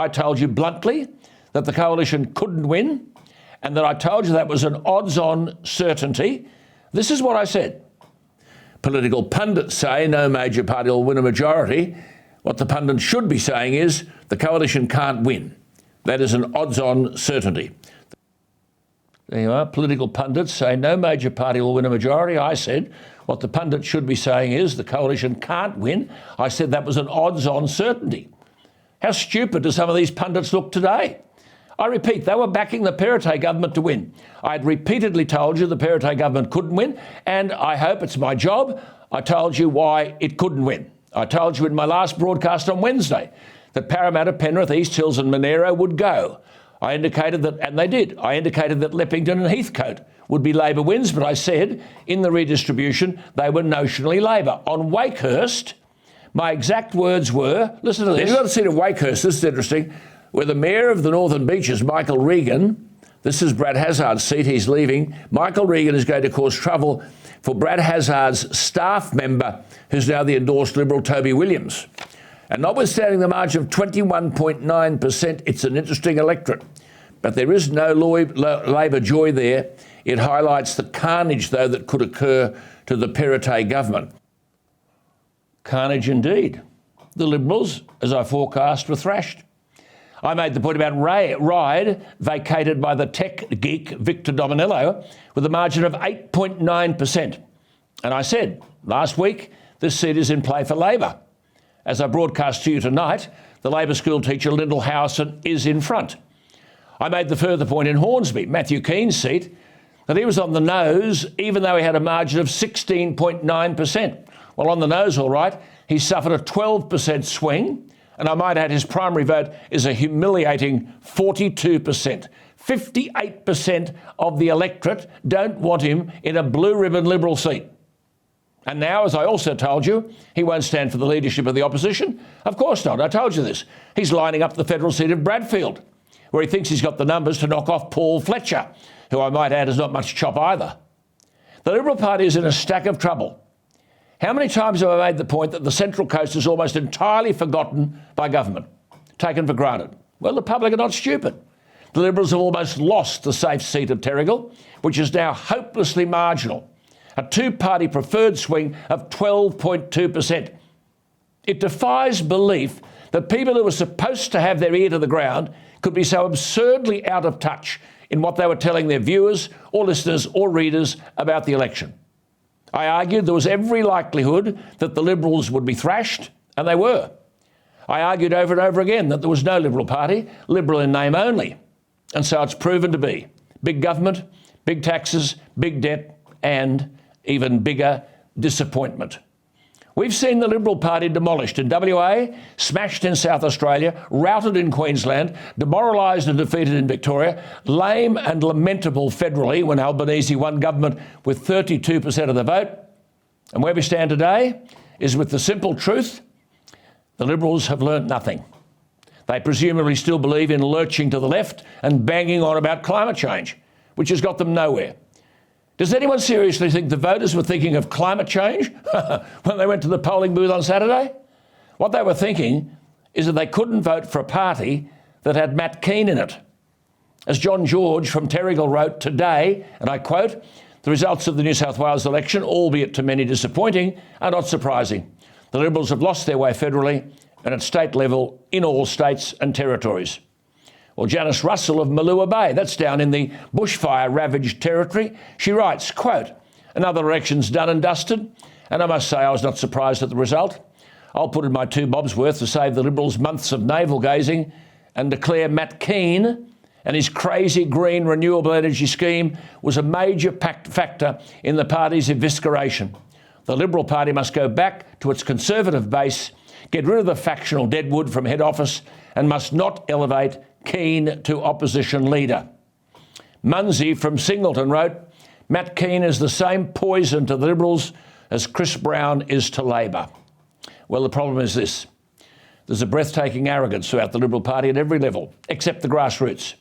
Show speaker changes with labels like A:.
A: I told you bluntly that the coalition couldn't win and that I told you that was an odds-on certainty. This is what I said. Political pundits say no major party will win a majority. What the pundits should be saying is the coalition can't win. That is an odds-on certainty. There you are. Political pundits say no major party will win a majority. I said what the pundits should be saying is the coalition can't win. I said that was an odds-on certainty. How stupid do some of these pundits look today? I repeat, they were backing the Perrottet government to win. I had repeatedly told you the Perrottet government couldn't win, and I hope it's my job. I told you why it couldn't win. I told you in my last broadcast on Wednesday that Parramatta, Penrith, East Hills and Monero would go. I indicated that, and they did, I indicated that Leppington and Heathcote would be Labor wins, but I said in the redistribution they were notionally Labor. On Wakehurst, my exact words were, listen to this. You've got to see to Wakehurst, this is interesting, where the Mayor of the Northern Beaches, Michael Regan, this is Brad Hazzard's seat, he's leaving. Michael Regan is going to cause trouble for Brad Hazzard's staff member, who's now the endorsed Liberal Toby Williams. And notwithstanding the margin of 21.9%, it's an interesting electorate. But there is no Labor joy there. It highlights the carnage, though, that could occur to the Perrottet government. Carnage indeed. The Liberals, as I forecast, were thrashed. I made the point about Ryde, vacated by the tech geek Victor Dominello, with a margin of 8.9%. And I said last week, this seat is in play for Labor. As I broadcast to you tonight, the Labor school teacher Lyndall Howson is in front. I made the further point in Hornsby, Matthew Keen's seat, that he was on the nose, even though he had a margin of 16.9%. Well, on the nose, all right, he suffered a 12% swing, and I might add his primary vote is a humiliating 42%. 58% of the electorate don't want him in a blue ribbon Liberal seat. And now, as I also told you, he won't stand for the leadership of the opposition. Of course not. I told you this. He's lining up the federal seat of Bradfield, where he thinks he's got the numbers to knock off Paul Fletcher, who I might add is not much chop either. The Liberal Party is in a stack of trouble. How many times have I made the point that the Central Coast is almost entirely forgotten by government, taken for granted? Well, the public are not stupid. The Liberals have almost lost the safe seat of Terrigal, which is now hopelessly marginal. A two-party preferred swing of 12.2%. It defies belief that people who were supposed to have their ear to the ground could be so absurdly out of touch in what they were telling their viewers or listeners or readers about the election. I argued there was every likelihood that the Liberals would be thrashed, and they were. I argued over and over again that there was no Liberal Party, Liberal in name only. And so it's proven to be. Big government, big taxes, big debt, and even bigger disappointment. We've seen the Liberal Party demolished in WA, smashed in South Australia, routed in Queensland, demoralised and defeated in Victoria, lame and lamentable federally when Albanese won government with 32% of the vote. And where we stand today is with the simple truth, the Liberals have learnt nothing. They presumably still believe in lurching to the left and banging on about climate change, which has got them nowhere. Does anyone seriously think the voters were thinking of climate change when they went to the polling booth on Saturday? What they were thinking is that they couldn't vote for a party that had Matt Keane in it. As John George from Terrigal wrote today, and I quote, "The results of the New South Wales election, albeit to many disappointing, are not surprising. The Liberals have lost their way federally and at state level in all states and territories." Well, Janice Russell of Malua Bay, that's down in the bushfire-ravaged territory, she writes, quote, "Another election's done and dusted, and I must say I was not surprised at the result. I'll put in my 2 bobs worth to save the Liberals months of navel-gazing and declare Matt Keane and his crazy green renewable energy scheme was a major factor in the party's evisceration. The Liberal Party must go back to its conservative base, get rid of the factional deadwood from head office, and must not elevate Keane to opposition leader." Munsey from Singleton wrote, "Matt Keane is the same poison to the Liberals as Chris Brown is to Labor." Well, the problem is this. There's a breathtaking arrogance throughout the Liberal Party at every level, except the grassroots.